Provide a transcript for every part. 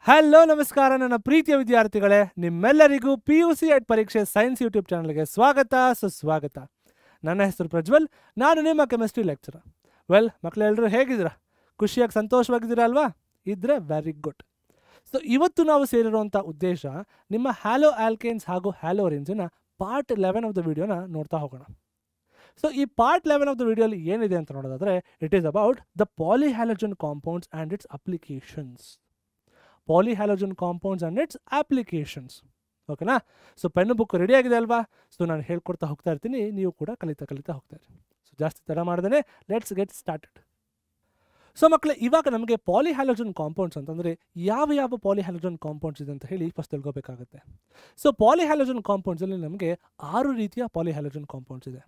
Hello ನಮಸ್ಕಾರ ನನ್ನ ಪ್ರೀತಿಯ ವಿದ್ಯಾರ್ಥಿಗಳೇ, ನಿಮ್ಮೆಲ್ಲರಿಗೂ PUC ಎಡ್ ಪರೀಕ್ಷೆ ಸೈನ್ಸ್ ಯೂಟ್ಯೂಬ್ ಚಾನಲ್ಗೆ ಸ್ವಾಗತ ಸುಸ್ವಾಗತ. ನನ್ನ ಹೆಸರು ಪ್ರಜ್ವಲ್, ನಾನು ನಿಮ್ಮ ಕೆಮಿಸ್ಟ್ರಿ ಲೆಕ್ಚರರ್. ವೆಲ್ ಮಕ್ಕಳೆಲ್ಲರೂ ಹೇಗಿದ್ದೀರಾ? ಖುಷಿಯಾಗಿ ಸಂತೋಷವಾಗಿದ್ದೀರಾ ಅಲ್ವಾ? ಇದ್ರೆ ವೆರಿ ಗುಡ್. ಸೊ ಇವತ್ತು ನಾವು ಸೇರಿರುವಂಥ ಉದ್ದೇಶ ನಿಮ್ಮ ಹ್ಯಾಲೋ ಆಲ್ಕೇನ್ಸ್ ಹಾಗೂ ಹ್ಯಾಲೋರಿನ್ಸಿನ ಪಾರ್ಟ್ 11 ಆಫ್ ದ ವಿಡಿಯೋನ ನೋಡ್ತಾ ಹೋಗೋಣ. ಸೊ ಈ ಪಾರ್ಟ್ 11 ಆಫ್ ದ ವಿಡಿಯೋಲಿ ಏನಿದೆ ಅಂತ ನೋಡೋದಾದರೆ, it is about the polyhalogen compounds and its applications. Polyhalogen compounds and its applications. ಓಕೆನಾ? ಸೊ ಪೆನ್ನು ಬುಕ್ ರೆಡಿ ಆಗಿದೆ ಅಲ್ವಾ? ಸೊ ನಾನು ಹೇಳ್ಕೊಡ್ತಾ ಹೋಗ್ತಾ ಇರ್ತೀನಿ, ನೀವು ಕೂಡ ಕಲಿತಾ ಹೋಗ್ತಾ ಇರಿ. ಸೊ ಜಾಸ್ತಿ ತಡ ಮಾಡ್ದೇ ಲೆಟ್ಸ್ ಗೆಟ್ ಸ್ಟಾರ್ಟೆಡ್. ಸೊ ಮಕ್ಕಳೇ, ಇವಾಗ ನಮಗೆ ಪಾಲಿಹ್ಯಾಲೋಜನ್ ಕಾಂಪೌಂಡ್ಸ್ ಅಂತಂದರೆ ಯಾವ ಪಾಲಿಹ್ಯಾಲೋಜನ್ ಕಾಂಪೌಂಡ್ಸ್ ಇದೆ ಅಂತ ಹೇಳಿ ಫಸ್ಟ್ ತಿಳ್ಕೊಬೇಕಾಗುತ್ತೆ. ಸೊ ಪಾಲಿಹ್ಯಾಲೋಜನ್ ಕಾಂಪೌಂಡ್ಸಲ್ಲಿ ನಮಗೆ 6 ರೀತಿಯ ಪಾಲಿಹ್ಯಾಲೋಜನ್ ಕಾಂಪೌಂಡ್ಸ್ ಇದೆ.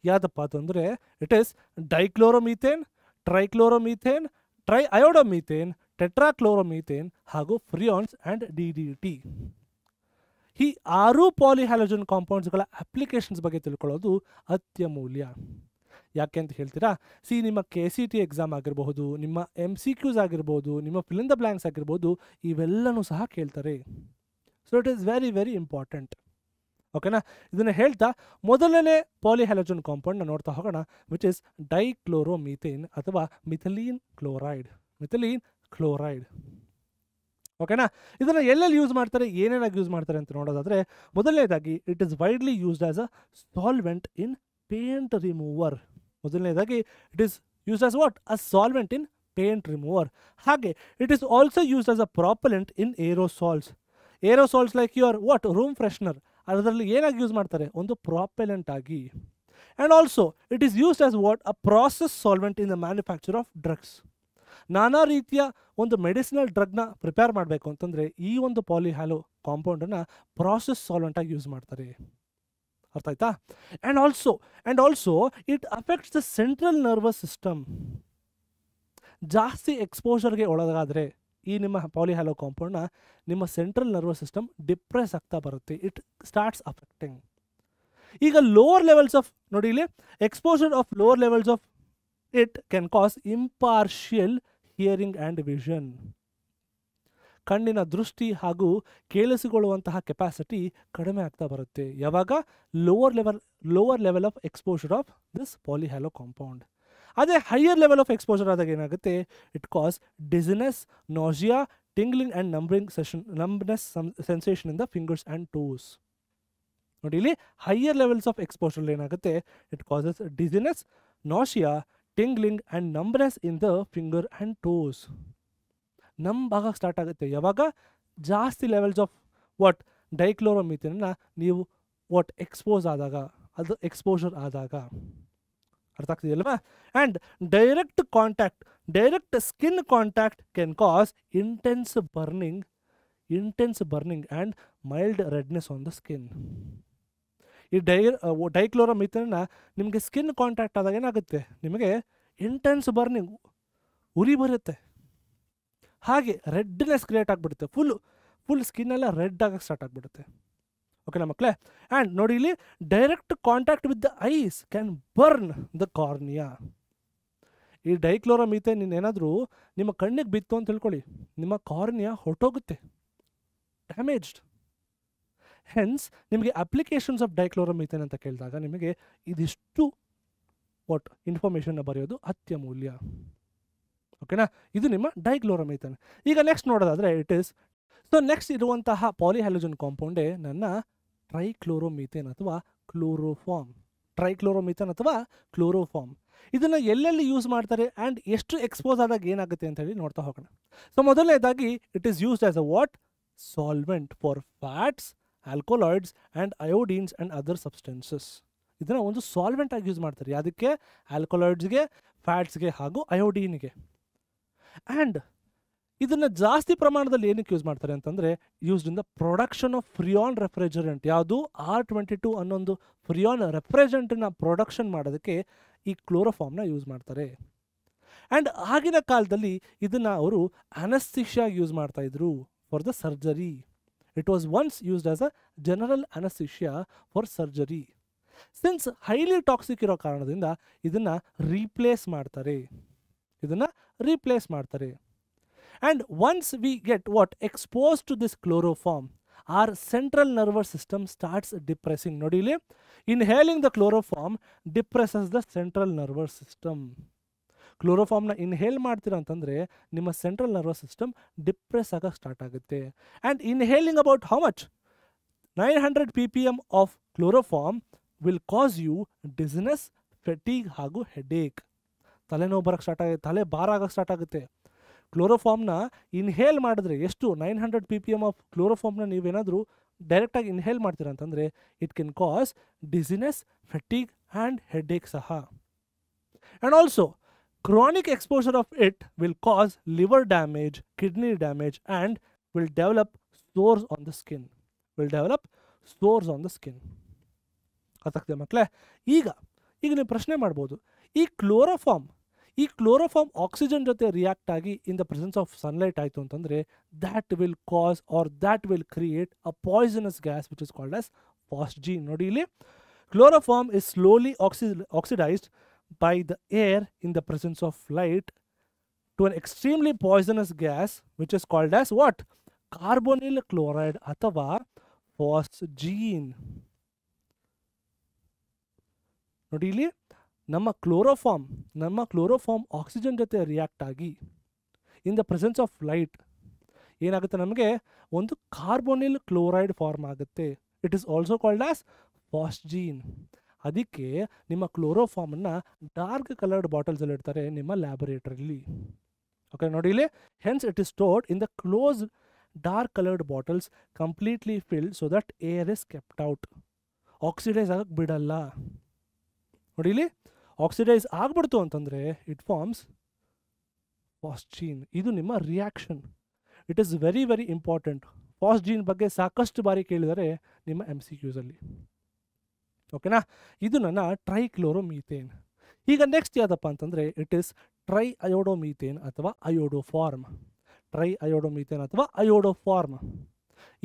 ಯಾವುದಪ್ಪ ಅಂತಂದರೆ, ಇಟ್ ಈಸ್ ಡೈಕ್ಲೋರೋಮೀಥೇನ್, ಟ್ರೈಕ್ಲೋರೋಮೀಥೇನ್, ಟ್ರೈಅಯೋಡೋಮೀಥೇನ್, ಟೆಟ್ರಾಕ್ಲೋರೋಮೀಥೇನ್ ಹಾಗೂ ಫ್ರಿಯಾನ್ಸ್ ಆ್ಯಂಡ್ DDT. ಈ 6 ಪಾಲಿಹ್ಯಾಲೋಜನ್ ಕಾಂಪೌಂಡ್ಸ್ಗಳ ಅಪ್ಲಿಕೇಶನ್ಸ್ ಬಗ್ಗೆ ತಿಳ್ಕೊಳ್ಳೋದು ಅತ್ಯಮೂಲ್ಯ. ಯಾಕೆ ಅಂತ ಹೇಳ್ತೀರಾ? ನಿಮ್ಮ KCT ಎಕ್ಸಾಮ್ ಆಗಿರಬಹುದು, ನಿಮ್ಮ MCQs ಆಗಿರ್ಬೋದು, ನಿಮ್ಮ ಫಿಲ್ ಇನ್ ದ ಬ್ಲ್ಯಾಂಕ್ಸ್ ಆಗಿರ್ಬೋದು, ಇವೆಲ್ಲನೂ ಸಹ ಕೇಳ್ತಾರೆ. So it is very very important. ಓಕೆನಾ? ಇದನ್ನು ಹೇಳ್ತಾ ಮೊದಲನೇ ಪಾಲಿಹ್ಯಾಲೋಜನ್ ಕಾಂಪೌಂಡ್ನ ನೋಡ್ತಾ ಹೋಗೋಣ, ವಿಚ್ ಇಸ್ ಡೈಕ್ಲೋರೋಮೀಥೇನ್ ಅಥವಾ ಮಿಥಿಲೀನ್ ಕ್ಲೋರೈಡ್. ಓಕೆನಾ? ಇದನ್ನು ಎಲ್ಲೆಲ್ಲಿ ಯೂಸ್ ಮಾಡ್ತಾರೆ, ಏನೇನಾಗಿ ಯೂಸ್ ಮಾಡ್ತಾರೆ ಅಂತ ನೋಡೋದಾದರೆ, ಮೊದಲನೇದಾಗಿ it is widely used as a solvent in paint remover. ಮೊದಲನೇದಾಗಿ it is used as what? A solvent in paint remover. ಹಾಗೆ it is also used as a propellant in aerosols like your what? Room freshener. ಅದರಲ್ಲಿ ಏನಾಗಿ use ಮಾಡ್ತಾರೆ? ಒಂದು propellant ಆಗಿ. And also it is used as what? A process solvent in the manufacture of drugs. ನಾನಾ ರೀತಿಯ ಒಂದು medicinal ಡ್ರಗ್ನ prepare ಮಾಡಬೇಕು ಅಂತಂದರೆ ಈ ಒಂದು ಪಾಲಿಹ್ಯಾಲೋ ಕಾಂಪೌಂಡನ್ನು ಪ್ರಾಸೆಸ್ ಸಾಲ್ವೆಂಟಾಗಿ ಯೂಸ್ ಮಾಡ್ತಾರೆ. ಅರ್ಥ ಆಯ್ತಾ? And also it affects the central nervous system. ಜಾಸ್ತಿ ಎಕ್ಸ್ಪೋಜರ್ಗೆ ಒಳಗಾದರೆ ಈ ನಿಮ್ಮ ಪಾಲಿಹ್ಯಾಲೋ ಕಾಂಪೌಂಡ್ನ ನಿಮ್ಮ ಸೆಂಟ್ರಲ್ ನರ್ವಸ್ ಸಿಸ್ಟಮ್ ಡಿಪ್ರೆಸ್ ಆಗ್ತಾ ಬರುತ್ತೆ. It starts affecting. ಈಗ ಲೋವರ್ ಲೆವೆಲ್ಸ್ ಆಫ್, ನೋಡಿ ಇಲ್ಲಿ, exposure of lower levels of it can cause impartial hearing and vision. ಕಣ್ಣಿನ ದೃಷ್ಟಿ ಹಾಗೂ ಕೇಳಿಸಿಕೊಳ್ಳುವಂತಹ ಕೆಪಾಸಿಟಿ ಕಡಿಮೆ ಆಗ್ತಾ ಬರುತ್ತೆ. ಯಾವಾಗ? Lower level of exposure of this polyhalo compound. ಅದೇ ಹೈಯರ್ ಲೆವೆಲ್ ಆಫ್ ಎಕ್ಸ್ಪೋಜರ್ ಆದಾಗ ಏನಾಗುತ್ತೆ? It cause dizziness, nausea, tingling and numbness sensation in the fingers and toes. ನೋಡಿ ಇಲ್ಲಿ, ಹೈಯರ್ ಲೆವೆಲ್ಸ್ ಆಫ್ ಎಕ್ಸ್ಪೋಜರ್ ಏನಾಗುತ್ತೆ? It causes dizziness, nausea, tingling and numbness in the finger and toes. ಭಾಗ start ಆಗುತ್ತೆ ಯಾವಾಗ? ಜಾಸ್ತಿ levels of what? ಡೈಕ್ಲೋರೋಮೀಥೇನನ್ನು ನೀವು what? Exposure ಆದಾಗ. ಅರ್ಥ ಆಗ್ತಿದೆಯಲ್ವಾ? And direct skin contact can cause intense burning and mild redness on the skin. ಈ ಡೈಕ್ಲೋರೋಮೀಥೇನನ್ನು ನಿಮಗೆ ಸ್ಕಿನ್ ಕಾಂಟ್ಯಾಕ್ಟ್ ಆದಾಗ ಏನಾಗುತ್ತೆ? ನಿಮಗೆ ಇಂಟೆನ್ಸ್ ಬರ್ನಿಂಗ್, ಉರಿ ಬರುತ್ತೆ. ಹಾಗೆ ರೆಡ್ನೆಸ್ ಕ್ರಿಯೇಟ್ ಆಗಿಬಿಡುತ್ತೆ. ಫುಲ್ ಸ್ಕಿನ್ನೆಲ್ಲ ರೆಡ್ ಆಗಕ್ಕೆ ಸ್ಟಾರ್ಟ್ ಆಗಿಬಿಡುತ್ತೆ. ಓಕೆನಾ ಮಕ್ಕಳೇ? ಆ್ಯಂಡ್ ನೋಡಿ ಇಲ್ಲಿ, direct contact with the eyes can burn the cornea. ಈ ಡೈಕ್ಲೋರೋಮೀಥೇನ್ ಏನಾದರೂ ನಿಮ್ಮ ಕಣ್ಣಿಗೆ ಬಿತ್ತು ಅಂತ ತಿಳ್ಕೊಳ್ಳಿ, ನಿಮ್ಮ ಕಾರ್ನಿಯಾ ಹೊರಟೋಗುತ್ತೆ, ಡ್ಯಾಮೇಜ್ಡ್. ಹೆನ್ಸ್ ನಿಮಗೆ ಅಪ್ಲಿಕೇಶನ್ಸ್ ಆಫ್ ಡೈಕ್ಲೋರೋಮೀಥೇನ್ ಅಂತ ಕೇಳಿದಾಗ ನಿಮಗೆ ಇದಿಷ್ಟು ವಾಟ್ ಇನ್ಫಾರ್ಮೇಷನ್ನ ಬರೆಯೋದು ಅತ್ಯಮೂಲ್ಯ. ಓಕೆನಾ? ಇದು ನಿಮ್ಮ ಡೈಕ್ಲೋರೋಮೀಥೇನ್. ಈಗ ನೆಕ್ಸ್ಟ್ ನೋಡೋದಾದರೆ ನೆಕ್ಸ್ಟ್ ಇರುವಂತಹ ಪಾಲಿಹ್ಯಾಲೋಜನ್ ಕಾಂಪೌಂಡೇ ನನ್ನ ಟ್ರೈಕ್ಲೋರೋಮೀಥೇನ್ ಅಥವಾ ಕ್ಲೋರೋಫಾರ್ಮ್. ಇದನ್ನು ಎಲ್ಲೆಲ್ಲಿ ಯೂಸ್ ಮಾಡ್ತಾರೆ ಆ್ಯಂಡ್ ಎಷ್ಟು ಎಕ್ಸ್ಪೋಸ್ ಆದಾಗ ಏನಾಗುತ್ತೆ ಅಂತ ಹೇಳಿ ನೋಡ್ತಾ ಹೋಗೋಣ. ಸೊ ಮೊದಲನೇದಾಗಿ it is used as a what? Solvent for fats, alkaloids and iodines and other substances. ಇದನ್ನು ಒಂದು ಸಾಲ್ವೆಂಟ್ ಆಗಿ ಯೂಸ್ ಮಾಡ್ತಾರೆ. ಯಾವುದಕ್ಕೆ? ಆಲ್ಕೋಲಾಯ್ಡ್ಸ್ಗೆ, ಫ್ಯಾಟ್ಸ್ಗೆ ಹಾಗೂ ಅಯೋಡೀನ್ಗೆ. ಆ್ಯಂಡ್ ಇದನ್ನು ಜಾಸ್ತಿ ಪ್ರಮಾಣದಲ್ಲಿ ಏನಕ್ಕೆ ಯೂಸ್ ಮಾಡ್ತಾರೆ ಅಂತಂದರೆ, used in the production of freon refrigerant. ಯಾವುದು? R22 ಅನ್ನೊಂದು ಫ್ರಿಯಾನ್ ರೆಫ್ರಿಜರೆಂಟನ್ನು ಪ್ರೊಡಕ್ಷನ್ ಮಾಡೋದಕ್ಕೆ ಈ ಕ್ಲೋರೋಫಾರ್ಮ್ನ ಯೂಸ್ ಮಾಡ್ತಾರೆ. ಆ್ಯಂಡ್ ಆಗಿನ ಕಾಲದಲ್ಲಿ ಇದನ್ನು ಅವರು ಅನಸ್ಥಿಷಿಯಾ ಯೂಸ್ ಮಾಡ್ತಾಯಿದ್ರು for the surgery. It was once used as a general anesthesia for surgery. Since highly toxic ಇರೋ ಕಾರಣದಿಂದ ಇದನ್ನು ರೀಪ್ಲೇಸ್ ಮಾಡ್ತಾರೆ. And once we get what exposed to this chloroform, our central nervous system starts depressing. ನೋಡಿ ಇಲ್ಲಿ, inhaling the chloroform depresses the central nervous system. ಕ್ಲೋರೋಫಾರ್ಮ್ನ inhale ಮಾಡ್ತೀರಾ ಅಂತಂದರೆ ನಿಮ್ಮ ಸೆಂಟ್ರಲ್ ನರ್ವಸ್ ಸಿಸ್ಟಮ್ ಡಿಪ್ರೆಸ್ ಆಗಕ್ಕೆ ಸ್ಟಾರ್ಟ್ ಆಗುತ್ತೆ. And inhaling about how much 900 ppm of chloroform will cause you dizziness, fatigue ಹಾಗೂ headache. ತಲೆನೋವು ಬರೋಕ್ಕೆ ಸ್ಟಾರ್ಟ್ ಆಗುತ್ತೆ, ತಲೆ ಭಾರ ಆಗೋಕ್ಕೆ ಸ್ಟಾರ್ಟ್ ಆಗುತ್ತೆ. ಕ್ಲೋರೋಫಾರ್ಮ್ನ ಇನ್ಹೇಲ್ ಮಾಡಿದ್ರೆ ಎಷ್ಟು 900 ppm ಆಫ್ ಕ್ಲೋರೋಫಾರ್ಮ್ನ ನೀವೇನಾದರೂ ಡೈರೆಕ್ಟಾಗಿ ಇನ್ಹೇಲ್ ಮಾಡ್ತೀರಾ ಅಂತಂದರೆ it can cause dizziness, fatigue and headache ಸಹ. And also chronic exposure of it will cause liver damage, kidney damage, and will develop sores on the skin. ಅರ್ಥಾಗ್ತದೆ ಮಕ್ಕಳೇ? ಈಗ ನೀವು ಪ್ರಶ್ನೆ ಮಾಡ್ಬೋದು, ಈ ಕ್ಲೋರೋಫಾರ್ಮ್ ಆಕ್ಸಿಜನ್ ಜೊತೆ ರಿಯಾಕ್ಟ್ ಆಗಿ in the presence of sunlight ಆಯಿತು ಅಂತಂದರೆ that will cause or that will create a poisonous gas which is called as phosgene. ನೋಡಿ ಇಲ್ಲಿ, chloroform is slowly oxidised by the air in the presence of light to an extremely poisonous gas which is called as what? Carbonyl chloride ಅಥವಾ ಫಾಸ್ಜಿನ್. ನೋಡಿ ಇಲ್ಲಿ, ನಮ್ಮ chloroform oxygen ಜೊತೆ react ಆಗಿ in the presence of light ಏನಾಗುತ್ತೆ, ನಮಗೆ ಒಂದು carbonyl chloride form ಆಗುತ್ತೆ. It is also called as phosgene. ಅದಕ್ಕೆ ನಿಮ್ಮ ಕ್ಲೋರೋಫಾರ್ಮನ್ನು ಡಾರ್ಕ್ ಕಲರ್ಡ್ ಬಾಟಲ್ಸಲ್ಲಿ ಇಡ್ತಾರೆ ನಿಮ್ಮ ಲ್ಯಾಬೊರೇಟರಿಲಿ. ಓಕೆ, ನೋಡಿ ಇಲ್ಲಿ, hence it is stored in the close dark coloured bottles completely filled so that air is kept out. Oxidise ಆಗಕ್ಕೆ ಬಿಡಲ್ಲ. ನೋಡಿ ಇಲ್ಲಿ, ಆಕ್ಸಿಡೈಸ್ ಆಗ್ಬಿಡ್ತು ಅಂತಂದರೆ ಇಟ್ ಫಾರ್ಮ್ಸ್ ಫಾಸ್ಜಿನ್. ಇದು ನಿಮ್ಮ reaction. It is very very important. Phosgene ಬಗ್ಗೆ ಸಾಕಷ್ಟು ಬಾರಿ ಕೇಳಿದರೆ ನಿಮ್ಮ MCQಸಲ್ಲಿ. ಓಕೆನಾ? ಇದು ನನ್ನ ಟ್ರೈಕ್ಲೋರೋಮೀಥೇನ್. ಈಗ ನೆಕ್ಸ್ಟ್ ಯಾವುದಪ್ಪ ಅಂತಂದರೆ ಇಟ್ ಈಸ್ ಟ್ರೈ ಅಯೋಡೋಮೀಥೇನ್ ಅಥವಾ ಅಯೋಡೋಫಾರ್ಮ್.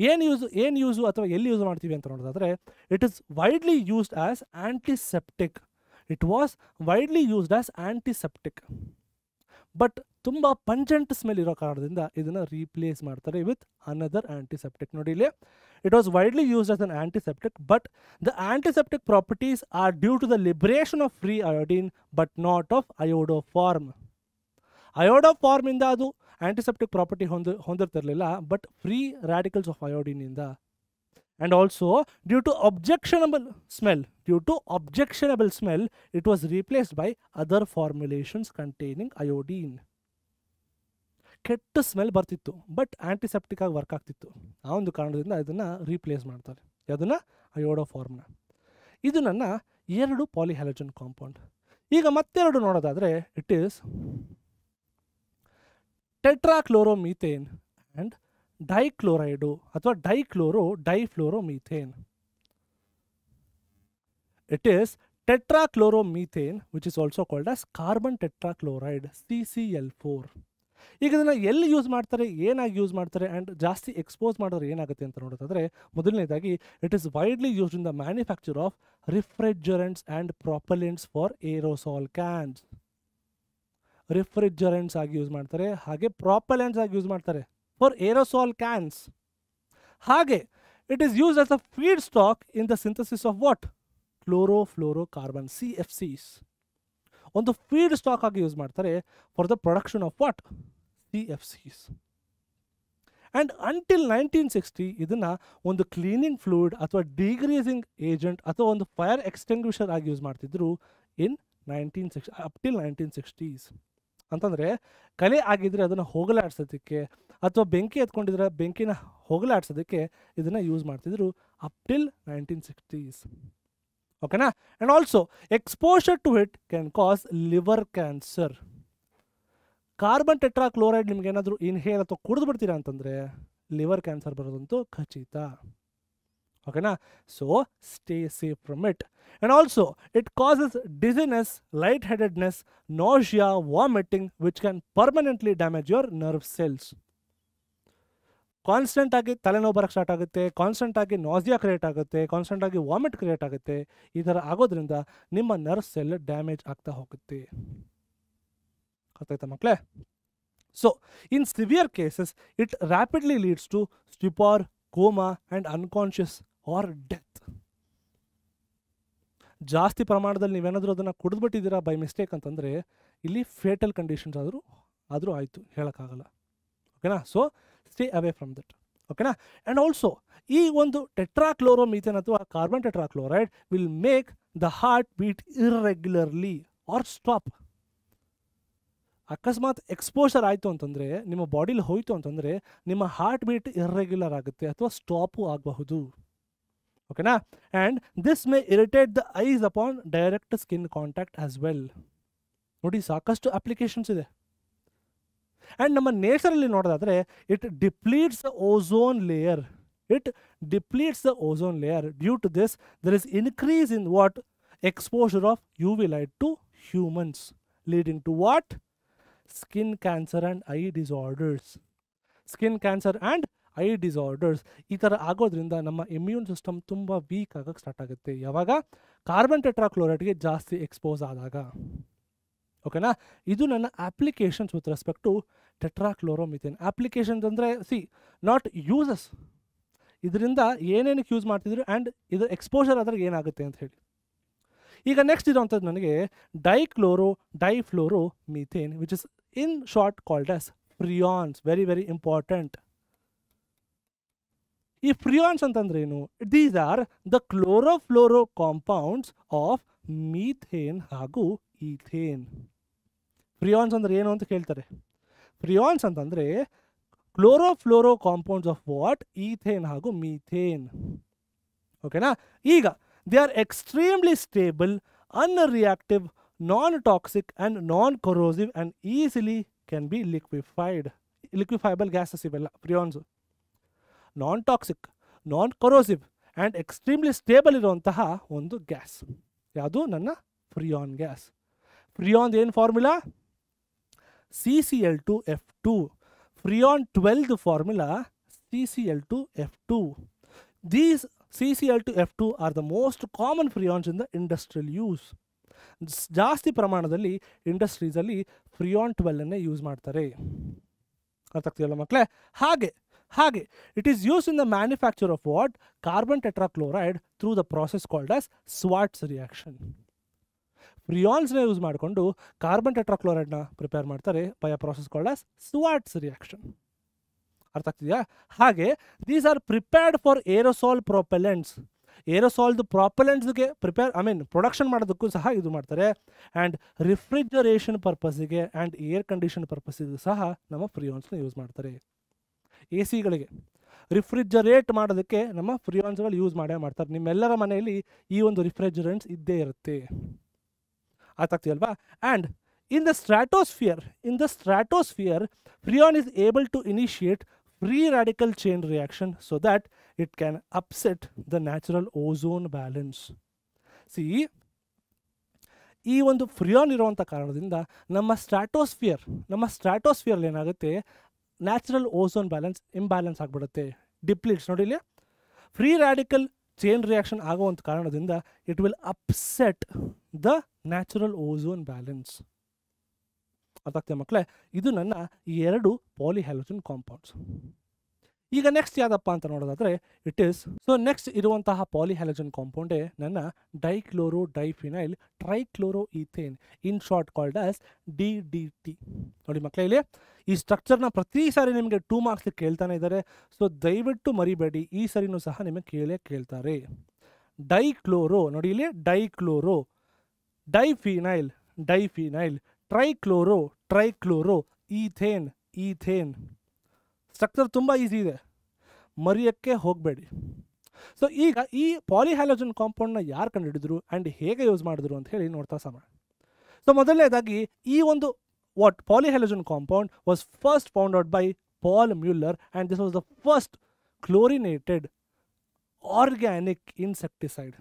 ಏನು ಯೂಸು ಅಥವಾ ಎಲ್ಲಿ ಯೂಸ್ ಮಾಡ್ತೀವಿ ಅಂತ ನೋಡೋದಾದರೆ it is widely used as antiseptic. But ತುಂಬ ಪಂಜೆಂಟ್ ಸ್ಮೆಲ್ ಇರೋ ಕಾರಣದಿಂದ ಇದನ್ನು ರೀಪ್ಲೇಸ್ ಮಾಡ್ತಾರೆ ವಿತ್ ಅನದರ್ ಆ್ಯಂಟಿಸೆಪ್ಟಿಕ್. ನೋಡಿ ಇಲ್ಲಿ, it was widely used as an antiseptic, but the antiseptic properties are due to the liberation of free iodine but not of iodoform. Iodoform ಇಂದ ಅದು antiseptic property ಹೊಂದಿರ್ತಿರಲಿಲ್ಲ, but free radicals of iodine ಇಂದ. And also due to objectionable smell, it was replaced by other formulations containing iodine. ಕೆಟ್ಟ smell ಬರ್ತಿತ್ತು, but antiseptic ಆಗಿ work ಆಗ್ತಿತ್ತು. ಆ ಒಂದು ಕಾರಣದಿಂದ ಇದನ್ನು ರೀಪ್ಲೇಸ್ ಮಾಡ್ತಾರೆ. ಅದನ್ನು ಅಯೋಡೋಫಾರ್ಮ್ನ. ಇದು ನನ್ನ 2 ಪಾಲಿಹ್ಯಾಲಜನ್ ಕಾಂಪೌಂಡ್. ಈಗ ಮತ್ತೆರಡು ನೋಡೋದಾದರೆ it is tetrachloromethane and dichloride ಅಥವಾ difluoromethane. It is tetrachloromethane which is also called as carbon tetrachloride, CCl4. ಈಗ ಇದನ್ನು ಎಲ್ಲಿ ಯೂಸ್ ಮಾಡ್ತಾರೆ, ಏನಾಗಿ ಯೂಸ್ ಮಾಡ್ತಾರೆ, ಆ್ಯಂಡ್ ಜಾಸ್ತಿ ಎಕ್ಸ್ಪೋಸ್ ಮಾಡಿದ್ರೆ ಏನಾಗುತ್ತೆ ಅಂತ ನೋಡೋದಾದರೆ ಮೊದಲನೇದಾಗಿ it is widely used in the manufacture of refrigerants and propellants for aerosol cans. Refrigerants ಆಗಿ ಯೂಸ್ ಮಾಡ್ತಾರೆ, ಹಾಗೆ ಪ್ರಾಪಲೆಂಟ್ಸ್ ಆಗಿ ಯೂಸ್ ಮಾಡ್ತಾರೆ ಫಾರ್ ಏರೋಸಾಲ್ ಕ್ಯಾನ್ಸ್. ಹಾಗೆ it is used as a feedstock in the synthesis of what? Chlorofluorocarbon, CFCs. ಒಂದು feedstock ಆಗಿ use ಮಾಡ್ತಾರೆ for the production of what? CFCs. And until 1960 ಇದನ್ನು ಒಂದು ಕ್ಲೀನಿಂಗ್ ಫ್ಲೂಯಿಡ್ ಅಥವಾ ಡಿಗ್ರೀಸಿಂಗ್ agent ಅಥವಾ ಒಂದು fire extinguisher ಆಗಿ ಯೂಸ್ ಮಾಡ್ತಿದ್ರು ಇನ್ 1960 ಅಪ್ ಟಿಲ್ 1960s. ಅಂತಂದರೆ ಕಲೆ ಆಗಿದ್ದರೆ ಅದನ್ನು ಹೋಗಲಾಡಿಸೋದಕ್ಕೆ ಅಥವಾ ಬೆಂಕಿ ಎತ್ಕೊಂಡಿದ್ರೆ ಬೆಂಕಿನ ಹೋಗಲಾಡಿಸೋದಕ್ಕೆ ಇದನ್ನು ಯೂಸ್ ಮಾಡ್ತಿದ್ರು ಅಪ್ ಟಿಲ್ 1960s. ಓಕೆನಾ? And also exposure to it can cause liver cancer. Carbon tetrachloride ನಿಮ್ಗೇನಾದರೂ ಇನ್ಹೇಲ್ ಅಥವಾ ಕುಡಿದು ಬಿಡ್ತೀರಾ ಅಂತಂದರೆ ಲಿವರ್ ಕ್ಯಾನ್ಸರ್ ಬರೋದಂತೂ ಖಚಿತ. ಓಕೆನಾ? So stay safe from it. And also it causes dizziness, light headedness, nausea, vomiting which can permanently damage your nerve cells. Constant ಆಗಿ ತಲೆನೋವು ಬರೋಕ್ಕೆ ಸ್ಟಾರ್ಟ್ ಆಗುತ್ತೆ, ಕಾನ್ಸ್ಟೆಂಟ್ ಆಗಿ ನಾಸಿಯಾ ಕ್ರಿಯೇಟ್ ಆಗುತ್ತೆ, ಕಾನ್ಸ್ಟೆಂಟ್ ಆಗಿ ವಾಮಿಟ್ ಕ್ರಿಯೇಟ್ ಆಗುತ್ತೆ. ಈ ಥರ ಆಗೋದ್ರಿಂದ ನಿಮ್ಮ ನರ್ವ್ ಸೆಲ್ ಡ್ಯಾಮೇಜ್ ಆಗ್ತಾ ಹೋಗುತ್ತೆ. ಗೊತ್ತಾಯ್ತಾ ಮಕ್ಕಳೇ? So in severe cases it rapidly leads to stupor, coma and unconscious or death. ಜಾಸ್ತಿ ಪ್ರಮಾಣದಲ್ಲಿ ನೀವೇನಾದರೂ ಅದನ್ನು ಕುಡಿದ್ಬಿಟ್ಟಿದ್ದೀರಾ ಬೈ ಮಿಸ್ಟೇಕ್ ಅಂತಂದರೆ ಇಲ್ಲಿ ಫೇಟಲ್ ಕಂಡೀಷನ್ಸ್ ಆದರೂ ಆಯಿತು, ಹೇಳೋಕ್ಕಾಗಲ್ಲ. ಓಕೆನಾ? So stay away from that. ಓಕೆನಾ? ಆ್ಯಂಡ್ ಆಲ್ಸೋ ಈ ಒಂದು ಟೆಟ್ರಾಕ್ಲೋರೋಮೀಥೇನ್ ಅಥವಾ carbon tetrachloride will make the heart beat irregularly or stop. ಅಕಸ್ಮಾತ್ ಎಕ್ಸ್ಪೋಜರ್ ಆಯಿತು ಅಂತಂದರೆ, ನಿಮ್ಮ ಬಾಡಿಲಿ ಹೋಯಿತು ಅಂತಂದರೆ ನಿಮ್ಮ ಹಾರ್ಟ್ ಬೀಟ್ ಇರ್ರೆಗ್ಯುಲರ್ ಆಗುತ್ತೆ ಅಥವಾ ಸ್ಟಾಪು ಆಗಬಹುದು. ಓಕೆನಾ? And this may irritate the eyes upon direct skin contact as well. ನೋಡಿ, ಸಾಕಷ್ಟು ಅಪ್ಲಿಕೇಶನ್ಸ್ ಇದೆ. ಆ್ಯಂಡ್ ನಮ್ಮ ನೇಚರಲ್ಲಿ ನೋಡೋದಾದರೆ it depletes the ozone layer. Due to this there is increase in what exposure of UV light to humans, leading to what? Skin cancer and eye disorders. ಈ ಥರ ಆಗೋದ್ರಿಂದ ನಮ್ಮ ಇಮ್ಯೂನ್ ಸಿಸ್ಟಮ್ ತುಂಬ ವೀಕ್ ಆಗೋಕ್ಕೆ ಸ್ಟಾರ್ಟ್ ಆಗುತ್ತೆ. ಯಾವಾಗ? Carbon ಟೆಟ್ರಾಕ್ಲೋರೈಡ್ಗೆ ಜಾಸ್ತಿ expose ಆದಾಗ. ಓಕೆನಾ? ಇದು ನನ್ನ applications with respect to tetrachloromethane. Applications ಅಂದರೆ ನಾಟ್ ಯೂಸಸ್. ಇದರಿಂದ ಏನೇನಕ್ಕೆ ಯೂಸ್ ಮಾಡ್ತಿದ್ರು ಆ್ಯಂಡ್ ಇದು ಎಕ್ಸ್ಪೋಜರ್ ಆದ್ರೆ ಏನಾಗುತ್ತೆ ಅಂತ ಹೇಳಿ. ಈಗ ನೆಕ್ಸ್ಟ್ ಇರೋವಂಥದ್ದು ನನಗೆ difluoromethane, which is in short called as freons. Very very important. ಈ ಫ್ರಿಯಾನ್ಸ್ ಅಂತಂದ್ರೆ ಏನು? These are the chlorofluoro compounds of methane ಹಾಗೂ ಈಥೇನ್. ಫ್ರಿಯಾನ್ಸ್ ಅಂದ್ರೆ ಏನು ಅಂತ ಕೇಳ್ತಾರೆ. ಫ್ರಿಯಾನ್ಸ್ ಅಂತಂದ್ರೆ chlorofluoro compounds of what? Ethane ಹಾಗೂ ಮೀಥೇನ್. ಓಕೆನಾ? ಈಗ they are extremely stable, unreactive, non-toxic and non-corrosive and easily can be liquefiable gases. ಇವೆಲ್ಲ ಫ್ರಿಯಾನ್ಸ್ non-toxic, non-corrosive and extremely stable ಇರುವಂತಹ ಒಂದು ಗ್ಯಾಸ್. ಯಾವುದು? ನನ್ನ ಫ್ರಿಯಾನ್ ಗ್ಯಾಸ್. ಫ್ರಿಯಾನ್ ಏನು formula? CCl2F2. ಫ್ರಿಯಾನ್ 12 formula CCl2F2. These CCl2F2 are the most common freons in the industrial use. ಜಾಸ್ತಿ ಪ್ರಮಾಣದಲ್ಲಿ ಇಂಡಸ್ಟ್ರೀಸಲ್ಲಿ ಫ್ರಿಯಾನ್ 12 ಅನ್ನೇ use ಮಾಡ್ತಾರೆ. ಅರ್ಥ ಆಗ್ತಿದೆಯಲ್ಲ ಮಕ್ಕಳೇ? ಹಾಗೆ it is use in the manufacture of what? Carbon tetrachloride through the process called as Swarts reaction. ಫ್ರಿಯಾನ್ಸ್ನ use ಮಾಡಿಕೊಂಡು ಕಾರ್ಬನ್ ಟೆಟ್ರಾಕ್ಲೋರೈಡ್ನ ಪ್ರಿಪೇರ್ ಮಾಡ್ತಾರೆ by a process called as Swarts reaction. ಅರ್ಥ ಆಗ್ತಿದೆಯಾ? ಹಾಗೆ these are prepared for aerosol propellants. ಏರೋಸಾಲ್ದು ಪ್ರಾಪೆಲೆಂಟ್ಸ್ಗೆ production ಮಾಡೋದಕ್ಕೂ ಸಹ ಇದು ಮಾಡ್ತಾರೆ. ಆ್ಯಂಡ್ ರಿಫ್ರಿಜರೇಷನ್ ಪರ್ಪಸ್ಸಿಗೆ ಆ್ಯಂಡ್ ಏರ್ ಕಂಡೀಷನ್ ಪರ್ಪಸ್ಸಿಗೂ ಸಹ ನಮ್ಮ ಫ್ರಿಯಾನ್ಸ್ನ ಯೂಸ್ ಮಾಡ್ತಾರೆ. ಎ ಸಿಗಳಿಗೆ ರಿಫ್ರಿಜರೇಟ್ ಮಾಡೋದಕ್ಕೆ ನಮ್ಮ ಫ್ರಿಯಾನ್ಸ್ಗಳು ಯೂಸ್ ಮಾಡ್ತಾರೆ. ನಿಮ್ಮೆಲ್ಲರ ಮನೆಯಲ್ಲಿ ಈ ಒಂದು ರಿಫ್ರಿಜರೆಂಟ್ಸ್ ಇದ್ದೇ ಇರುತ್ತೆ. ಅರ್ಥ ಆಗ್ತಿದೆಯಲ್ವಾ? And in the stratosphere, freon is able to initiate free radical chain reaction so that it can upset the natural ozone balance. See, ಈ ಒಂದು ಫ್ರಿಯಾನ್ ಇರುವಂಥ ಕಾರಣದಿಂದ ನಮ್ಮ ಸ್ಟ್ರಾಟೋಸ್ಫಿಯರ್ ಏನಾಗುತ್ತೆ? ನ್ಯಾಚುರಲ್ ಓಝೋನ್ ಇಂಬ್ಯಾಲೆನ್ಸ್ ಆಗಿಬಿಡುತ್ತೆ, ಡಿಪ್ಲೀಟ್ಸ್. ನೋಡಿ ಇಲ್ಲಿ, ಫ್ರೀ ರ್ಯಾಡಿಕಲ್ ಚೈನ್ ರಿಯಾಕ್ಷನ್ ಆಗುವಂಥ ಕಾರಣದಿಂದ it will upset the natural ozone balance. ಅರ್ಥ ಆಗ್ತದೆ ಮಕ್ಕಳೇ? ಇದು ನನ್ನ ಈ 2 ಪಾಲಿಹ್ಯಾಲೋಜನ್ ಕಾಂಪೌಂಡ್ಸ್. ಈಗ ನೆಕ್ಸ್ಟ್ ಯಾವುದಪ್ಪ ಅಂತ ನೋಡೋದಾದರೆ ನೆಕ್ಸ್ಟ್ ಇರುವಂತಹ ಪಾಲಿಹ್ಯಾಲೋಜನ್ ಕಾಂಪೌಂಡೇ ನನ್ನ dichlorodiphenyl trichloroethane, in short called as DDT. ನೋಡಿ ಮಕ್ಕಳೇ, ಇಲ್ಲಿ ಈ ಸ್ಟ್ರಕ್ಚರ್ನ ಪ್ರತಿ ಸಾರಿ ನಿಮಗೆ 2 ಮಾರ್ಕ್ಸ್ ಕೇಳ್ತಾನೆ ಇದ್ದಾರೆ. ಸೊ ದಯವಿಟ್ಟು ಮರಿಬೇಡಿ, ಈ ಸರಿನೂ ಸಹ ನಿಮಗೆ ಕೇಳ್ತಾರೆ. ಡೈಕ್ಲೋರೋ, ನೋಡಿ ಇಲ್ಲಿ dichloro, diphenyl, trichloro, ethane. Structure ತುಂಬ ಈಸಿ ಇದೆ, ಮರೆಯೋಕ್ಕೆ ಹೋಗಬೇಡಿ. ಸೊ ಈಗ ಈ ಪಾಲಿಹ್ಯಾಲೋಜನ್ ಕಾಂಪೌಂಡ್ನ ಯಾರು ಕಂಡುಹಿಡಿದ್ರು ಆ್ಯಂಡ್ ಹೇಗೆ ಯೂಸ್ ಮಾಡಿದ್ರು ಅಂತ ಹೇಳಿ ನೋಡ್ತಾ ಸಮ. ಸೊ ಮೊದಲನೇದಾಗಿ ಈ ಒಂದು polyhalogen compound was first found out by Paul Muller, and this was the first chlorinated organic insecticide.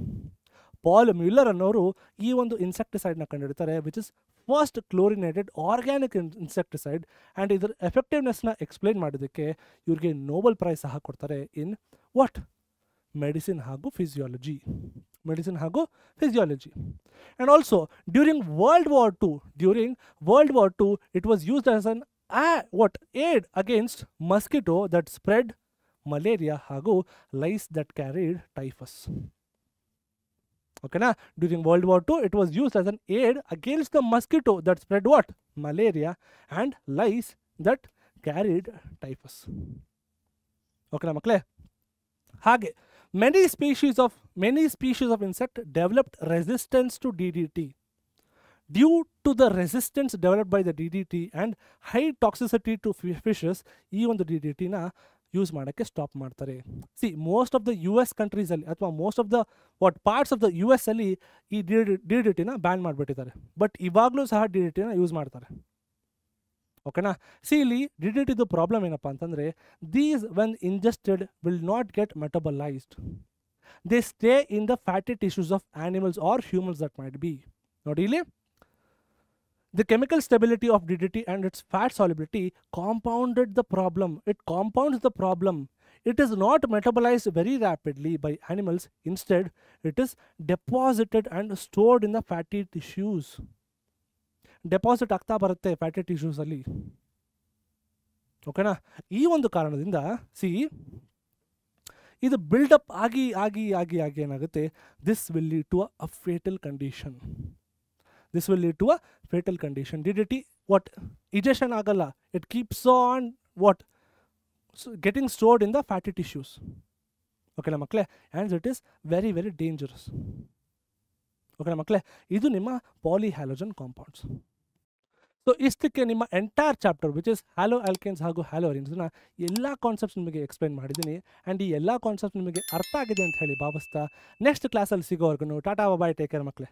Pal ಮ್ಯುಲ್ಲರ್ ಅನ್ನೋರು ಈ ಒಂದು ಇನ್ಸೆಕ್ಟಿಸೈಡ್ನ ಕಂಡುಹಿಡ್ತಾರೆ, which is first chlorinated organic insecticide. And ಇದರ ಎಫೆಕ್ಟಿವ್ನೆಸ್ನ ಎಕ್ಸ್ಪ್ಲೈನ್ ಮಾಡೋದಕ್ಕೆ ಇವ್ರಿಗೆ ನೋಬೆಲ್ ಪ್ರೈಸ್ ಸಹ ಕೊಡ್ತಾರೆ ಇನ್ ಮೆಡಿಸಿನ್ ಹಾಗೂ physiology. And also during World War II, it was used as an aid against mosquito that spread malaria ಹಾಗೂ ಲೈಸ್ ದಟ್ ಕ್ಯಾರಿಡ್ ಟೈಫಸ್. ಓಕೆನಾ, during world war II it was used as an aid against the mosquito that spread what malaria and lies that carried typhus. ಓಕೆನಾ ಮಕ್ಕಳೇ, ಹಾಗೆ many species of insect developed resistance to DDT. Due to the resistance developed by the DDT and high toxicity to fishes, ಈ ಒಂದು DDTನ use ಮಾಡೋಕ್ಕೆ stop ಮಾಡ್ತಾರೆ. C most of the US ಕಂಟ್ರೀಸಲ್ಲಿ ಅಥವಾ most of the parts of the US ಅಲ್ಲಿ ಈ DDTನ ban ಮಾಡಿಬಿಟ್ಟಿದ್ದಾರೆ. But ಇವಾಗಲೂ ಸಹ DDTನ ಯೂಸ್ ಮಾಡ್ತಾರೆ. ಓಕೆನಾ, ಸಿ ಇಲ್ಲಿ DDTದು ಪ್ರಾಬ್ಲಮ್ ಏನಪ್ಪ ಅಂತಂದರೆ, these when ingested will not get metabolised. They stay in the fatty tissues of animals or humans that might be. ನೋಡಿ ಇಲ್ಲಿ, the chemical stability of DDT and its fat solubility compounded the problem. It compounds the problem. It is not metabolized very rapidly by animals. Instead, it is deposited and stored in the fatty tissues. Deposit ಆಗ್ತಾ ಬರುತ್ತೆ fatty ಟಿಶ್ಯೂಸಲ್ಲಿ. ಓಕೆನಾ, ಈ ಒಂದು ಕಾರಣದಿಂದ C ಇದು build up ಆಗಿ ಆಗಿ ಆಗಿ ಆಗಿ ಏನಾಗುತ್ತೆ, this will lead to a fatal condition. This will lead to a fatal condition. DDT ಇಜೆಷನ್ ಆಗಲ್ಲ, it keeps on getting stored in the fatty tissues. ಓಕೆನಾ ಮಕ್ಕಳೇ, and it is very very dangerous. ಓಕೆನಾ ಮಕ್ಕಳೇ, ಇದು ನಿಮ್ಮ ಪಾಲಿಹ್ಯಾಲೋಜನ್ ಕಾಂಪೌಂಡ್ಸ್. ಸೊ ಇಷ್ಟಕ್ಕೆ ನಿಮ್ಮ entire chapter which is haloalkanes ಹಾಗೂ ಹ್ಯಾಲೋ ಅರಿನ್ಸ್ನ ಎಲ್ಲ ಕಾನ್ಸೆಪ್ಟ್ಸ್ ನಿಮಗೆ ಎಕ್ಸ್ಪ್ಲೈನ್ ಮಾಡಿದ್ದೀನಿ. ಆ್ಯಂಡ್ ಈ ಎಲ್ಲ ಕಾನ್ಸೆಪ್ಟ್ಸ್ ನಿಮಗೆ ಅರ್ಥ ಆಗಿದೆ ಅಂತ ಹೇಳಿ ಭಾವಿಸ್ತಾ ನೆಕ್ಸ್ಟ್ ಕ್ಲಾಸಲ್ಲಿ ಸಿಗೋವರೆಗೂ ಟಾಟಾ ಬಾಯ್, ಟೇಕ್ ಕೇರ್ ಮಕ್ಕಳೇ.